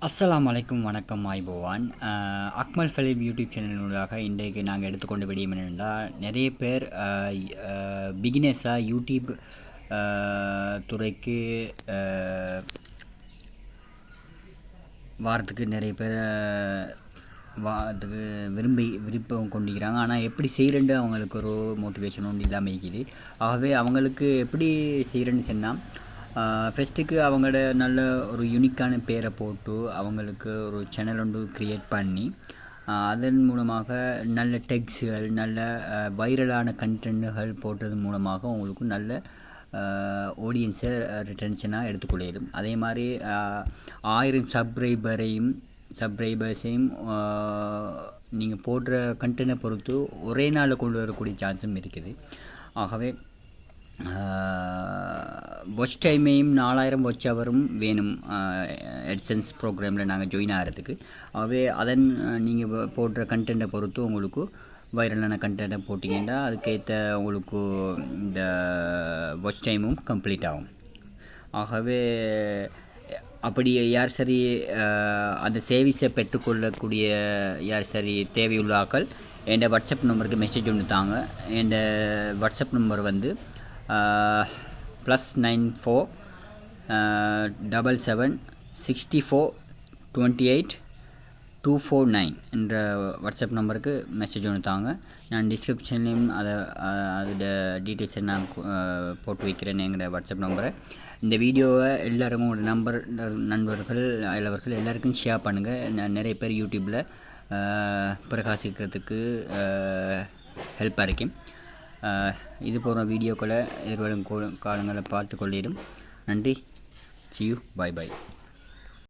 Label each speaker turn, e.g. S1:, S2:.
S1: அஸ்ஸலாமு அலைக்கும் வணக்கம் ஆய்போவான் அக்மல் ஃபலீப் யூடியூப் சேனலூடாக இன்றைக்கு நாங்கள் எடுத்துக்கொண்ட விடயம் என்னென்றால் நிறைய பேர் பிகினர்ஸாக யூடியூப் துறைக்கு வாரத்துக்கு நிறைய பேர் அதுக்கு விருப்பம் கொண்டிருக்கிறாங்க. ஆனால் எப்படி செய்கிறேன்னு அவங்களுக்கு ஒரு மோட்டிவேஷன் ஒன்று இல்லாமல் இருக்குது. ஆகவே அவங்களுக்கு எப்படி செய்கிறேன்னு சொன்னால் ஃபஸ்ட்டுக்கு அவங்களோட நல்ல ஒரு யூனிக்கான பேரை போட்டு அவங்களுக்கு ஒரு சேனல் ஒன்று க்ரியேட் பண்ணி அதன் மூலமாக நல்ல டெக்ஸ்ட்கள் நல்ல வைரலான கண்டென்ட்டுகள் போட்டது மூலமாக அவங்களுக்கு நல்ல ஆடியன்ஸை ரிட்டன்ஷனாக எடுத்துக்கொள்ளிடும். அதே மாதிரி 1000 சப்ஸ்கிரைபர்ஸையும் நீங்கள் போடுற கண்டென்ட்டை பொறுத்து ஒரே நாளில் கொண்டு வரக்கூடிய சான்ஸும் இருக்குது. ஆகவே வாட்ச் டைமையும் 4000 வாட்ச் ஹவரும் வேணும் எட்சன்ஸ் ப்ரோக்ராமில் நாங்கள் ஜாயின் ஆகிறதுக்கு. ஆகவே அதன் நீங்கள் போடுற கண்டென்ட்டை பொறுத்து உங்களுக்கு வைரலான கண்டென்ட்டை போட்டிங்கன்னா அதுக்கேற்ற உங்களுக்கு இந்த வாட்ச் டைமும் கம்ப்ளீட் ஆகும். ஆகவே அப்படி யார் சரி அந்த சேவிஸை பெற்றுக்கொள்ளக்கூடிய யார் சரி தேவையுள்ள ஆக்கள் என் வாட்ஸ்அப் நம்பருக்கு மெசேஜ் ஒன்று தாங்க. என் வாட்ஸ்அப் நம்பர் வந்து +94 77 64 28 249 என்ற வாட்ஸ்அப் நம்பருக்கு மெசேஜ் ஒன்று தாங்க. நான் டிஸ்கிரிப்ஷன்லேயும் அதோட டீட்டெயில்ஸை நான் போட்டு வைக்கிறேன் எங்களோட வாட்ஸ்அப் நம்பரை. இந்த வீடியோவை எல்லாருக்கும் ஒரு நண்பர்கள் எல்லாவர்கள் எல்லாருக்கும் ஷேர் பண்ணுங்கள். நிறைய பேர் யூடியூப்பில் பிரகாசிக்கிறதுக்கு ஹெல்ப்பாக இருக்கும். இது போன்ற வீடியோக்களை எதிர்வரும் காலங்களை பார்த்து கொள்ளிடும். நன்றி. See you. Bye.